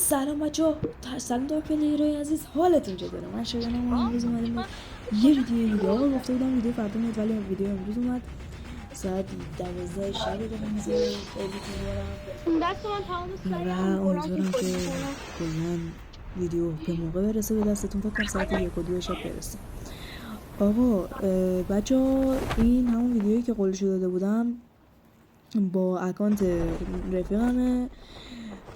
سلام بچه‌ها، سلام دار پلیرهای عزیز، حالتون چطوره؟ من شایانم و امروز اومدیم با یه ویدیو دیگه. آقا گفته بودم ویدیو فردا میاد ولی ویدیو امروز اومد. ساعت 12 شب دارم ویدیو ادیت می‌کنم و امیدوارم که کلاً ویدیو به موقع برسه به دستتون. فکر کنم ساعت 1 و 2 شب برسه. آقا بچه‌ها، این همون ویدیویی که قولشو داده بودم با اکانت رفیقمه.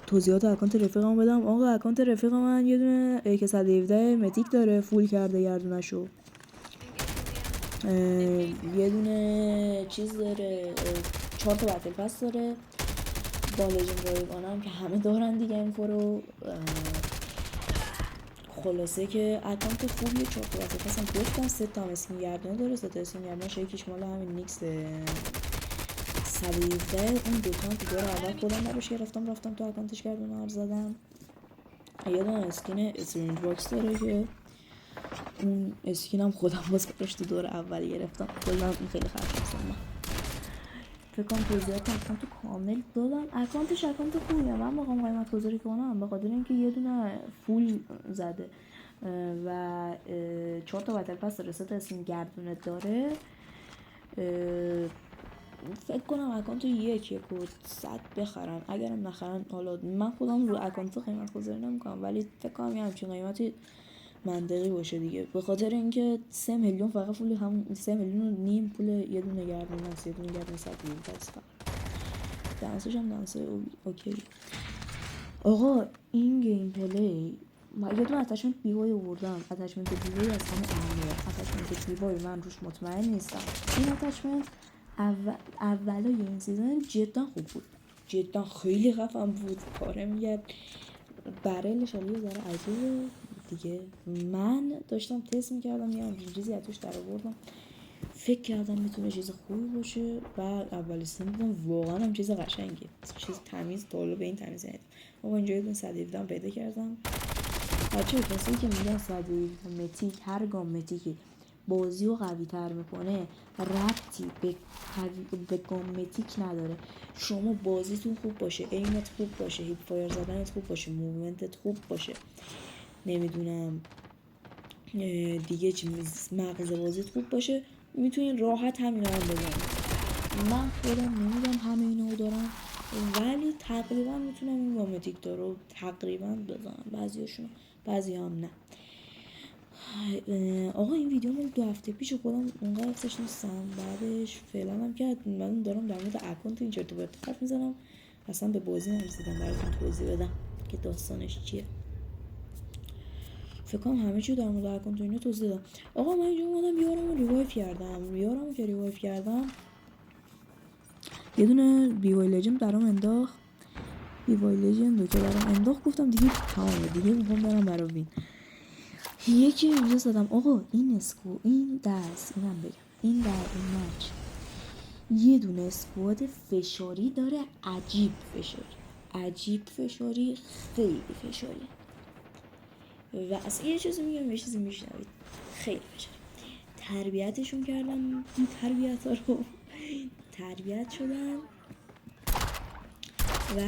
توضیحات اکانت رفیقمو بدم. آقا اکانت رفیق من یه دونه AK 117 متیک داره، فول کرده گردونشو. یه دونه چیز داره، 4 تا بتل پس داره با لژند رایگان هم که همه دارن دیگه. این فرو خلاصه که اکانت خوبیه. 4 تا بتل پس هم گفتم. 3 تا هم اسکین گردونه داره. 3 تا اسکین گردونش یکیش مال همین نیکس 117. اون دوتا هم تو دور اول خودم براش گرفتم، رفتم تو اکانتش گردونه عرض زدم. یه دونه اسکین استرنج باکس داره که اون اسکین هم خودم باز براش تو دور اول گرفتم. کلا این خیلی خرج هستم من. فکر کنم توضیحات اکانت کامل دادم. اکانتش اکانت خوبیه. من بخوام قیمت گذاری کنم به خاطر اینکه یه دونه فول زده و 4 تا بتل پس داره، 3 تا اسکین گردونه داره. فکر کنم اکانت 1 و 100 بخرن. اگرم نخرن، حالا من خودم رو اکانت قیمت گذاری نمیکنم ولی فکر کنم یه همچین قیمتی منطقی باشه دیگه، به خاطر اینکه 3 میلیون فقط پول هم 3 میلیون و نیم پول یه دونه گردونه است. یه دونه گردونه 100 میلیون پس فقط دانسش هم دانسه اوکی. آقا این گیم پلی یه دونه اتچمنت بیوای آوردم. اتچمنت بیوای از همه اهمیه. اتچمنت بیوای من روش مطمئن نیستم. این اتچمنت اولای این سیزن جدا خوب بود، جدا خیلی خفن بود. پاره میگرد برایلش علیه داره عجیبه دیگه. من داشتم تست میکردم یه همچین چیزی ازش در آوردم، فکر کردم میتونه چیز خوبی باشه. بعد اول سن دیدم واقعا هم چیز قشنگه، چیز تمیز. تا حالا به این تمیزی ندیدم. آقا اینجا یه 117 پیدا کردم. بچه کسی که میگن 117 متیک، هر گام متیکی بازی رو قوی تر میکنه ربطی به گام متیک نداره. شما بازیتون خوب باشه، ایمت خوب باشه، هیپ فایر زدنت خوب باشه، موومنتت خوب باشه، نمیدونم دیگه چی، مغز بازیت خوب باشه، میتونین راحت همینا هم بزنید. من خودم نمیدونم همه اینا رو دارم ولی تقریبا میتونم این گامتیک دارو تقریبا بزنم. بعضیاشون، بعضی هم نه. آقا این ویدیو من 2 هفته پیش خودم اونقدر حفظش نیستم. بعدش فعلا هم که من دارم در مورد اکانت این چرت و پرت حرف میزنم، اصلا به بازی نرسیدم براتون توضیح بدم که داستانش چیه. فکر کنم همه چی در مورد اکانت اینا توضیح دادم. آقا من اینجا اومدم یارمو ریوایو کردم. یارمو که ریوایو کردم یه دونه بیوای لژند برام انداخت. بیوای لژند رو که برام انداخت گفتم دیگه تمامه، دیگه میخوام برم برا وین. یکی اینجا زدم. آقا این اسکو، این دست، اینم بگم، این در این مچ یه دونه اسکواد فشاری داره، عجیب فشاری، عجیب فشاری، خیلی فشاری. و اصلا یه چیزی میگم یه چیزی میشنوید، خیلی فشاری. تربیتشون کردم، این تربیت ها رو تربیت شدن و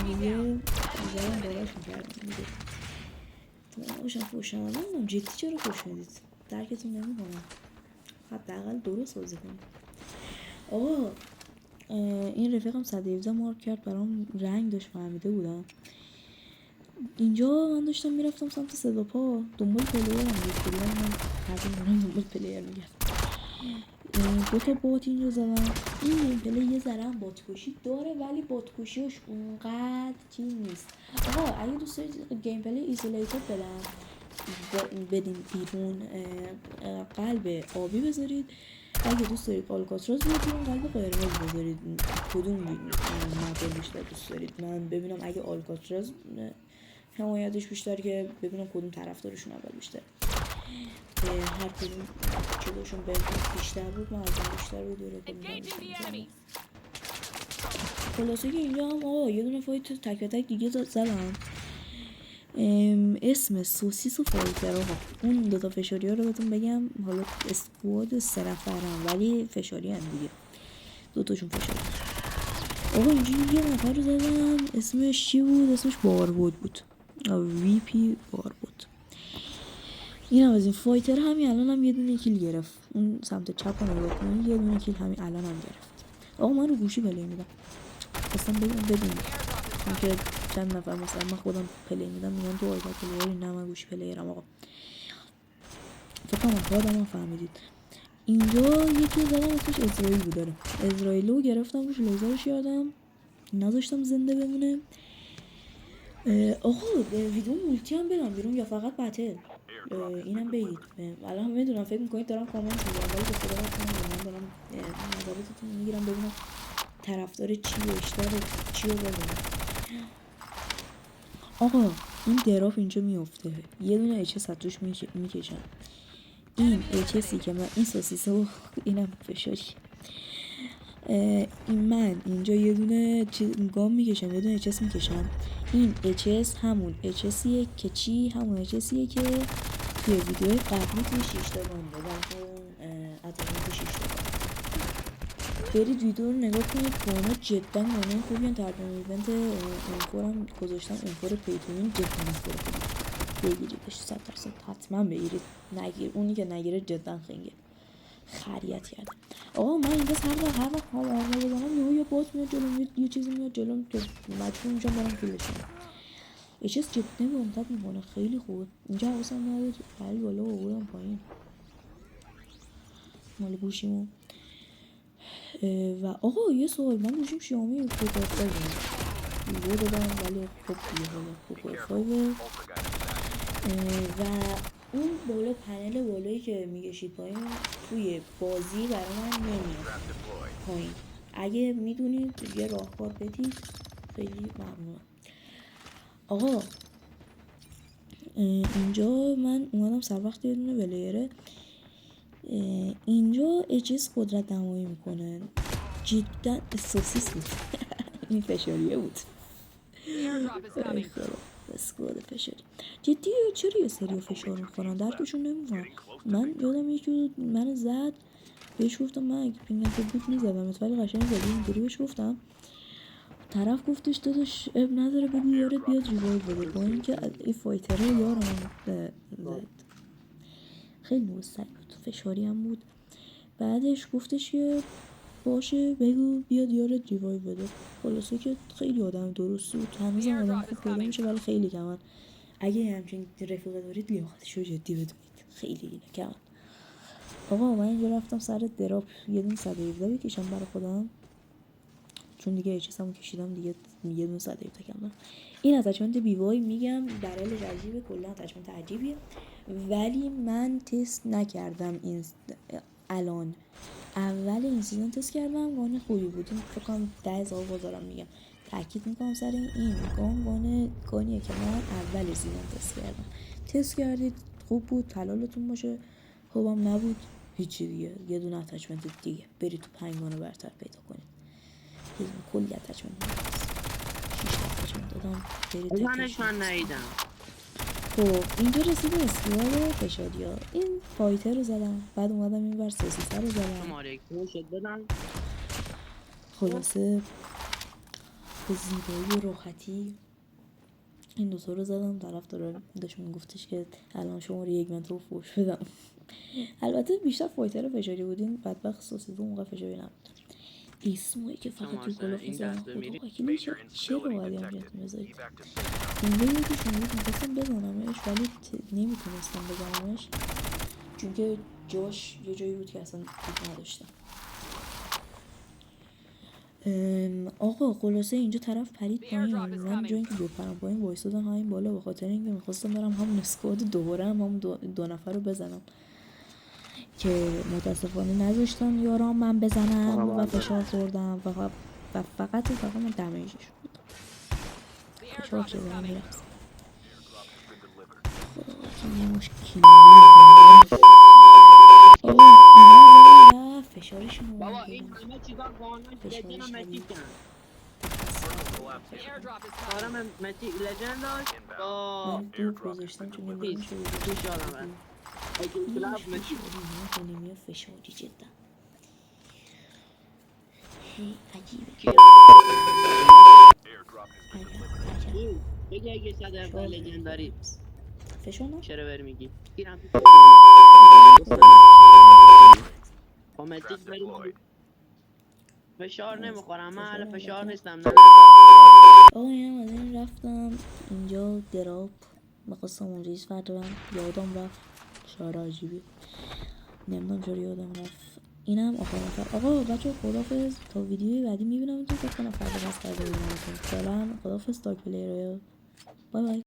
دیگه بذارم باراشون کردم دیگه. تو باشم فوش نمیدونم جدی چرا فوش میدید، درکتون نمیکنم. حداقل درست بازی کنید. آقا این رفیقم 117 مارک کرد برام، رنگ داشت فهمیده بودم. اینجا من داشتم میرفتم سمت صداپا دنبال پلیرم بود. من هر دنبال پلیر میگردم. 2 تا بات اینجا زدم. این پلی یه ذره هم باتکشی داره ولی باتکشیش اونقدر چیز نیست. آقا اگه دوست دارید گیم پلی ایزولیتد بدین بیرون، قلب آبی بذارید. اگه دوست دارید آلکاتراز بیرون، قلب قرمز بذارید. کدوم مدل بیشتر دوست دارید؟ من ببینم اگه آلکاتراز حمایتش بیشتر که ببینم کدوم طرفدارشون اول بیشتر. هر کدوم چیزشون بهتون بیشتر بود، من از اون بیشتر بود دوره کنم. خلاصه که اینجا هم آقا یه دونه فایت تک به تک دیگه زدم. اسم سوسیس و فایتر. آقا اون 2 تا فشاری ها رو بهتون بگم. حالا اسکواد 3 نفرن ولی فشاری هم دیگه، 2 تاشون فشاری. آقا اینجا یه نفر رو زدم اسمش چی بود؟ اسمش بارود بود. وی پی بارود. این هم از این فایتر همین الان هم یه دونه کیل گرفت. اون سمت چپ رو نگاه کنید یه دونه کیل همین الان هم گرفت. آقا من رو گوشی پلی میدم اصلا بدون چون که چند نفر مثلا من خودم پلی میدم میگن تو آیپد پلیری، نه من گوشی پلیرم. آقا فکر کنم خودم هم فهمیدید. اینجا یکی زدم اسمش اسرائیل بود. داره اسرائیلو گرفتم روش لیزرش یادم نذاشتم زنده بمونه. آقا ویدیو مولتی هم برم بیرون یا فقط بتل؟ اینم بگید. الان میدونم فکر میکنید دارم کامنت میگم ولی به خدا من دارم نظراتتون میگیرم ببینم طرفدار چی و اشتر چی رو ببینم. آقا این دراپ اینجا میفته یه دونه اچس توش میکشم. این اچسی که من این سوسیسه و اینم فشاری من اینجا یه دونه گام میکشم یه دونه اچس میکشم. این اچس همون اچسیه که چی؟ همون اچسیه که توی ویدیوی قبلی توی 6 تا گام دادم که اتمنت 6 تا گام. برید ویدیو رو نگاه کنید. گانا جدا گانای خوبی هم تردن ایونت اونفورم گذاشتم. اونفور پیتونین جدا اونفور خوبی بگیریدش 100% حتما بگیرید. اونی که نگیره جدا خنگه خریت کرده. آقا من اینجا هر وقت آرما بزنم یه باز میاد جلوم یه چیزی میاد جلوم که مجبور میشم برم کلش کنم. اچس جدا ممتد میکنه خیلی خوبه. اینجا حواسم نبود پری بالا آوردم پایین مال گوشیمو. و آقا یه سوال من گوشیم شیائومی پوکو F5 ویدیو دادم ولی خب دیگه حالا پوکو F5 و اون بالا پنل بالایی که میکشید پایین توی بازی برای من نمیاد پایین. اگه میدونید یه راهکار بدید خیلی ممنون. آقا اینجا من اومدم سر وقت یه دونه بلیره. اینجا اچس قدرت نمایی میکنه جدا سوسیس بود. این فشاریه بود اسکواد فشاری جدی چرا یه سری فشار میخورن درکشون نمیکنم. من یادم یکی من زد بهش گفتم من اگه پینگم که بود میزدم ولی قشنگ زدی اینطوری بهش گفتم. طرف گفتش داداش اب نداره بگو یارت بیاد ریوایو بده با اینکه این فایتره یارم زد. خیلی مستقل بود فشاری هم بود. بعدش گفتش که باشه بگو بیاد یارت ریوایو بده. خلاصه که خیلی آدم درستی بود. هنوز آدم خوب پیدا میشه ولی خیلی کمن. اگه همچین رفیقه دارید لیاقتش رو جدی بدونید خیلی کمن. آقا من اینجا رفتم سر دراپ یه دونه 117 بکشم برای خودم چون دیگه اچسمو کشیدم دیگه یه دونه 117 کم دارم. این اتچمنت بیوای میگم برایش عجیبه کلا اتچمنت عجیبیه ولی من تست نکردم. این الان اول این سیزن تست کردم گان خوبی بود. فکر کنم 10,000 بازارم میگم تاکید میکنم سر این گانیه که من اول سیزن تست کردید خوب بود حلالتون باشه. خوبم نبود هیچی دیگه یه دونه اتچمنت دیگه برید تو 5 گانو برتر پیدا کنید. یه دونه کلی اتچمنت 6 تا اتچمنت دادم برید منش من ندیدم. خب اینجا رسیدیم اسکواد فشاری ها. این فایتر رو زدم بعد اومدم این ور سوسیسه رو زدم. خلاصه به زیبایی و راحتی این دوتا رو زدم. طرف داشت میگفتش که الان شما رو 1 من تو فوش بدم. البته بیشتر فایتر فشاری بودین بدبخت سوسیسه اونقدر فشاری نبود. اسمایی که فقط توی کلاف میزنن خدا وکیلی چه رو باید همچنتون بذارید. اینجا یکی شما میخواستم بزنمش ولی نمیتونستم بزنمش چون که جاش یه جایی بود که اصلا دید نداشتم. آقا خلاصه اینجا طرف پرید پایین. من جایی که بپرم پایین وایسادم همین بالا به خاطر اینکه میخواستم برم همون اسکواد دوباره هم دو نفر رو بزنم که متاسفانه نذاشتن یارام من بزنم و فشار خوردم و فقط من دمیجش بود فشار شدم میرفت. خدا وکیلی مشکلی فشارشون رو بابا این همه چیزا قانون لجن مسی کن. کارم مسی لجن داشت با من دو گذاشتم چون نمیشه دوش یادم رفت اگه کلاب مسی نمیه فشاری جدا خیلی عجیبه. کی؟ عجب. کی؟ بگه اگه 117 لژندری فشار نه؟ چرا بر میگی؟ گیرم اومدید بریم فشار نمیخورم، من اهل فشار نیستم، نه فشار. آقا اینم از این رفتم اینجا دراپ میخواستم اونجا ایست برم یادم رفت. شعر عجیبی نمیدونم چرا یادم رفت. اینم آخر نفر. آقا بچه خدافظ تا ویدیوی بعدی میبینم تو فکر کنم فردا بس کرده ببینم. فعلا خدافظ تا پلیرها. بای بای.